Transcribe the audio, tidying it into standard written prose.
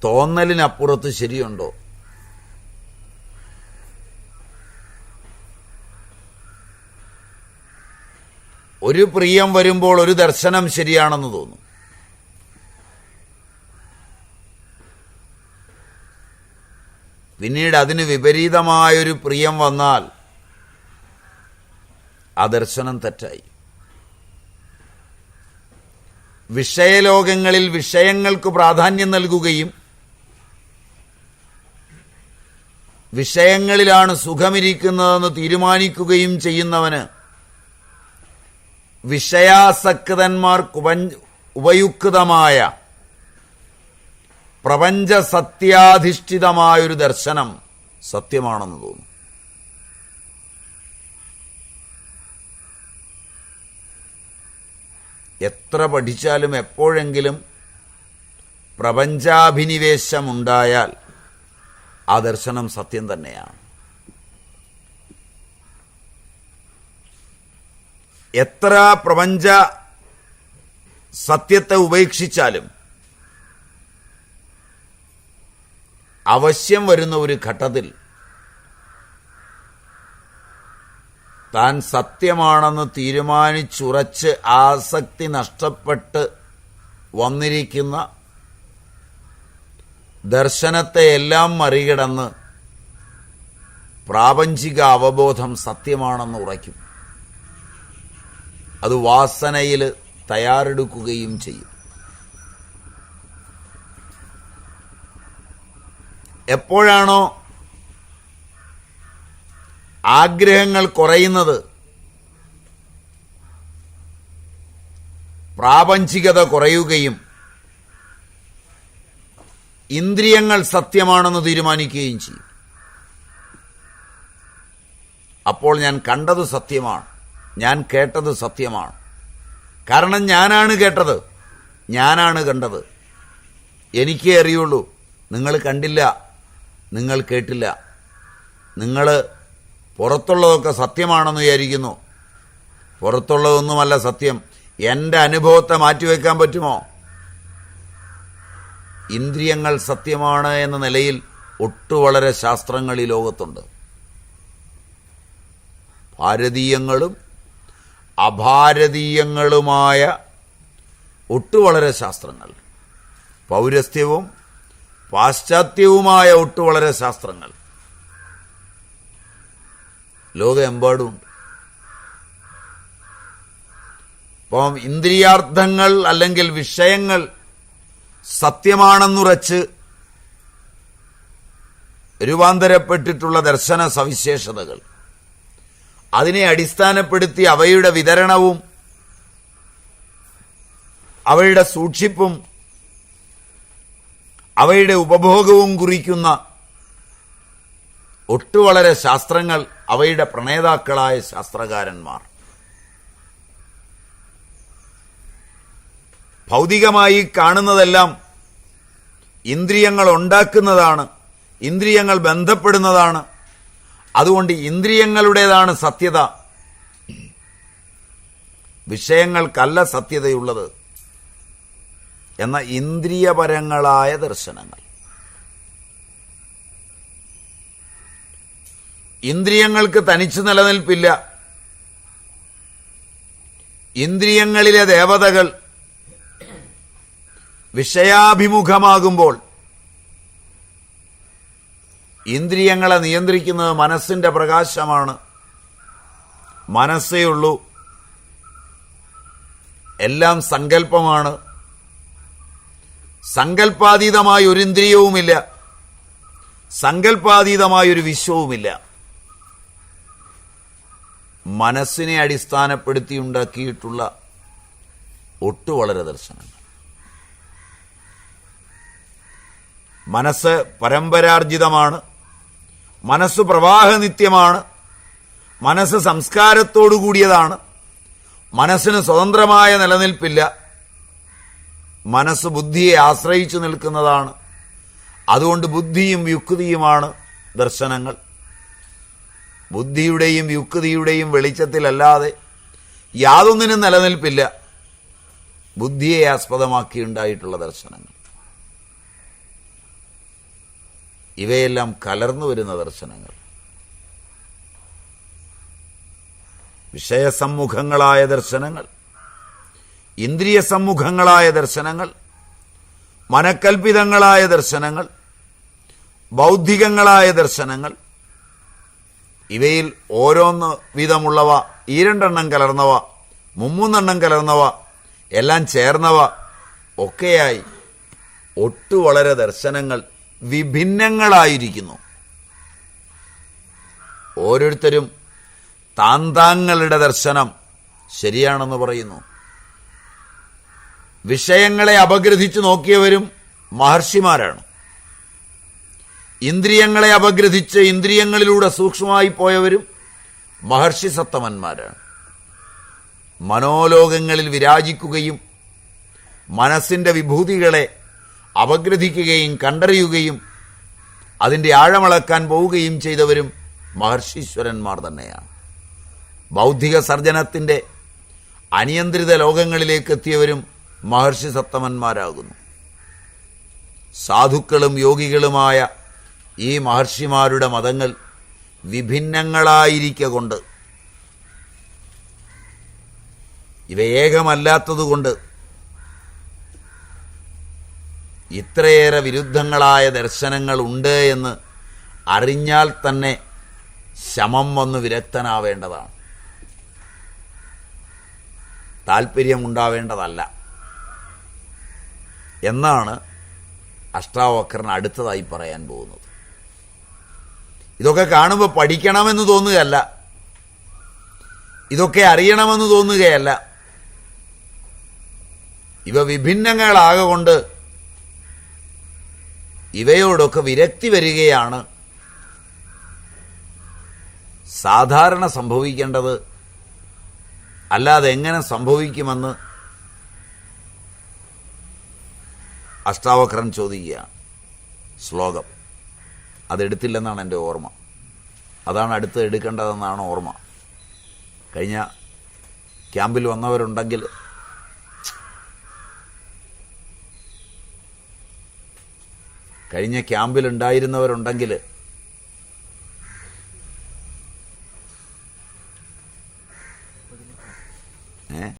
തോന്നലിനപ്പുറത്ത് ശരിയുണ്ടോ? ഒരു പ്രിയം വരുമ്പോൾ ഒരു ദർശനം ശരിയാണെന്ന് തോന്നും. പിന്നീട് അതിന് വിപരീതമായൊരു പ്രിയം വന്നാൽ ആ ദർശനം തെറ്റായി. വിഷയലോകങ്ങളിൽ വിഷയങ്ങൾക്ക് പ്രാധാന്യം നൽകുകയും വിഷയങ്ങളിലാണ് സുഖമിരിക്കുന്നതെന്ന് തീരുമാനിക്കുകയും ചെയ്യുന്നവന് വിഷയാസക്തന്മാർക്ക് ഉപയുക്തമായ പ്രപഞ്ച സത്യാധിഷ്ഠിതമായൊരു ദർശനം സത്യമാണെന്ന് തോന്നും. എത്ര പഠിച്ചാലും എപ്പോഴെങ്കിലും പ്രപഞ്ചാഭിനിവേശമുണ്ടായാൽ ആ ദർശനം സത്യം തന്നെയാണ്. എത്ര പ്രപഞ്ച സത്യത്തെ ഉപേക്ഷിച്ചാലും അവശ്യം വരുന്ന ഒരു ഘട്ടത്തിൽ താൻ സത്യമാണെന്ന് തീരുമാനിച്ചുറച്ച് ആസക്തി നഷ്ടപ്പെട്ട് വന്നിരിക്കുന്ന ദർശനത്തെ എല്ലാം മറികടന്ന് പ്രാപഞ്ചിക അവബോധം സത്യമാണെന്ന് ഉറയ്ക്കും. അത് വാസനയിൽ തയ്യാറെടുക്കുകയും ചെയ്യും. എപ്പോഴാണോ ആഗ്രഹങ്ങൾ കുറയുന്നത്, പ്രാപഞ്ചികത കുറയുകയും ഇന്ദ്രിയങ്ങൾ സത്യമാണെന്ന് തീരുമാനിക്കുകയും ചെയ്യും. അപ്പോൾ ഞാൻ കണ്ടത് സത്യമാണ്, ഞാൻ കേട്ടത് സത്യമാണ്. കാരണം ഞാനാണ് കേട്ടത്, ഞാനാണ് കണ്ടത്, എനിക്കേ അറിയുള്ളൂ. നിങ്ങൾ കണ്ടില്ല, നിങ്ങൾ കേട്ടില്ല. നിങ്ങൾ പുറത്തുള്ളതൊക്കെ സത്യമാണെന്ന് വിചാരിക്കുന്നു. പുറത്തുള്ളതൊന്നുമല്ല സത്യം. എൻ്റെ അനുഭവത്തെ മാറ്റിവെക്കാൻ പറ്റുമോ? ഇന്ദ്രിയങ്ങൾ സത്യമാണ് എന്ന നിലയിൽ വളരെ ശാസ്ത്രങ്ങൾ ഈ ലോകത്തുണ്ട്. ഭാരതീയങ്ങളും അഭാരതീയങ്ങളുമായ വളരെ ശാസ്ത്രങ്ങൾ, പൗരസ്ത്യവും പാശ്ചാത്യവുമായ വളരെ ശാസ്ത്രങ്ങൾ ലോകമെമ്പാടുമുണ്ട്. അപ്പം ഇന്ദ്രിയാർത്ഥങ്ങൾ അല്ലെങ്കിൽ വിഷയങ്ങൾ സത്യമാണെന്നുറച്ച് രൂപാന്തരപ്പെട്ടിട്ടുള്ള ദർശന സവിശേഷതകൾ, അതിനെ അടിസ്ഥാനപ്പെടുത്തി അവയുടെ വിതരണവും അവയുടെ സൂക്ഷിപ്പും അവയുടെ ഉപഭോഗവും കുറിക്കുന്ന വളരെ ശാസ്ത്രങ്ങൾ, അവയുടെ പ്രണേതാക്കളായ ശാസ്ത്രകാരന്മാർ. ഭൗതികമായി കാണുന്നതെല്ലാം ഇന്ദ്രിയങ്ങൾ ഉണ്ടാക്കുന്നതാണ്, ഇന്ദ്രിയങ്ങൾ ബന്ധപ്പെടുന്നതാണ്. അതുകൊണ്ട് ഇന്ദ്രിയങ്ങളുടേതാണ് സത്യത, വിഷയങ്ങൾക്കല്ല സത്യതയുള്ളത് എന്ന ഇന്ദ്രിയപരങ്ങളായ ദർശനങ്ങൾ. ഇന്ദ്രിയങ്ങൾക്ക് തനിച്ചു നിലനിൽപ്പില്ല. ഇന്ദ്രിയങ്ങളിലെ ദേവതകൾ വിഷയാഭിമുഖമാകുമ്പോൾ ഇന്ദ്രിയങ്ങളെ നിയന്ത്രിക്കുന്നത് മനസ്സിന്റെ പ്രകാശമാണ്. മനസ്സേ ഉള്ളൂ, എല്ലാം സങ്കല്പമാണ്. സങ്കല്പാതീതമായ ഒരു ഇന്ദ്രിയവുമില്ല, സങ്കല്പാതീതമായൊരു വിശ്വവുമില്ല. മനസ്സിനെ അടിസ്ഥാനപ്പെടുത്തി ഉണ്ടാക്കിയിട്ടുള്ള വളരെ ദർശനങ്ങൾ. മനസ്സ് പരമ്പരാർജിതമാണ്, മനസ്സ് പ്രവാഹനിത്യമാണ്, മനസ്സ് സംസ്കാരത്തോടു കൂടിയതാണ്, മനസ്സിന് സ്വതന്ത്രമായ നിലനിൽപ്പില്ല, മനസ്സ് ബുദ്ധിയെ ആശ്രയിച്ചു നിൽക്കുന്നതാണ്. അതുകൊണ്ട് ബുദ്ധിയും യുക്തിയുമാണ് ദർശനങ്ങൾ. ബുദ്ധിയുടെയും യുക്തിയുടെയും വെളിച്ചത്തിലല്ലാതെ യാതൊന്നിനും നിലനിൽപ്പില്ല ബുദ്ധിയെ ആസ്പദമാക്കിയുണ്ടായിട്ടുള്ള ദർശനങ്ങൾ. ഇവയെല്ലാം കലർന്നു വരുന്ന ദർശനങ്ങൾ. വിഷയസമ്മുഖങ്ങളായ ദർശനങ്ങൾ, ഇന്ദ്രിയ സമ്മുഖങ്ങളായ ദർശനങ്ങൾ, മനക്കൽപ്പിതങ്ങളായ ദർശനങ്ങൾ, ബൗദ്ധികങ്ങളായ ദർശനങ്ങൾ, ഇവയിൽ ഓരോന്ന് വീതമുള്ളവ, ഈ രണ്ടെണ്ണം കലർന്നവ, മുമ്മൂന്നെണ്ണം കലർന്നവ, എല്ലാം ചേർന്നവ ഒക്കെയായി വളരെ ദർശനങ്ങൾ വിഭിന്നങ്ങളായിരിക്കുന്നു. ഓരോരുത്തരും താന്താങ്ങളുടെ ദർശനം ശരിയാണെന്ന് പറയുന്നു. വിഷയങ്ങളെ അപഗ്രഥിച്ചു നോക്കിയവരും മഹർഷിമാരാണ്. ഇന്ദ്രിയങ്ങളെ അപഗ്രഥിച്ച് ഇന്ദ്രിയങ്ങളിലൂടെ സൂക്ഷ്മമായി പോയവരും മഹർഷി സത്തമന്മാരാണ്. മനോലോകങ്ങളിൽ വിരാജിക്കുകയും മനസ്സിന്റെ വിഭൂതികളെ അപഗ്രഥിക്കുകയും കണ്ടറിയുകയും അതിന്റെ ആഴമളക്കാൻ പോവുകയും ചെയ്തവരും മഹർഷീശ്വരന്മാർ തന്നെയാണ്. ബൗദ്ധിക സർജനത്തിന്റെ അനിയന്ത്രിത ലോകങ്ങളിലേക്ക് എത്തിയവരും മഹർഷി സത്തമന്മാരാകുന്നു. സാധുക്കളും യോഗികളുമായ ഈ മഹർഷിമാരുടെ മതങ്ങൾ വിഭിന്നങ്ങളായിരിക്കൊണ്ട്, ഇവ ഏകമല്ലാത്തതുകൊണ്ട് ഇത്രയേറെ വിരുദ്ധങ്ങളായ ദർശനങ്ങൾ ഉണ്ട് എന്ന് അറിഞ്ഞാൽ തന്നെ ശമം വന്ന് വിരക്തനാവേണ്ടതാണ്, താല്പര്യമുണ്ടാവേണ്ടതല്ല എന്നാണ് അഷ്ടാവക്രൻ അടുത്തതായി പറയാൻ പോകുന്നത്. ഇതൊക്കെ കാണുമ്പോൾ പഠിക്കണമെന്ന് തോന്നുകയല്ല, ഇതൊക്കെ അറിയണമെന്ന് തോന്നുകയല്ല. ഇവ വിഭിന്നങ്ങളാകൊണ്ട് ഇവയോടൊക്കെ വിരക്തി വരികയാണ് സാധാരണ സംഭവിക്കേണ്ടത്. അല്ലാതെ എങ്ങനെ സംഭവിക്കുമെന്ന് അഷ്ടാവക്രൻ ചോദിക്കുകയാണ്. ശ്ലോകം അതെടുത്തില്ലെന്നാണ് എൻ്റെ ഓർമ്മ. അതാണ് അടുത്ത് എടുക്കേണ്ടതെന്നാണ് ഓർമ്മ. കഴിഞ്ഞ ക്യാമ്പിൽ വന്നവരുണ്ടെങ്കിൽ കഴിഞ്ഞ ക്യാമ്പിലുണ്ടായിരുന്നവരുണ്ടെങ്കിൽ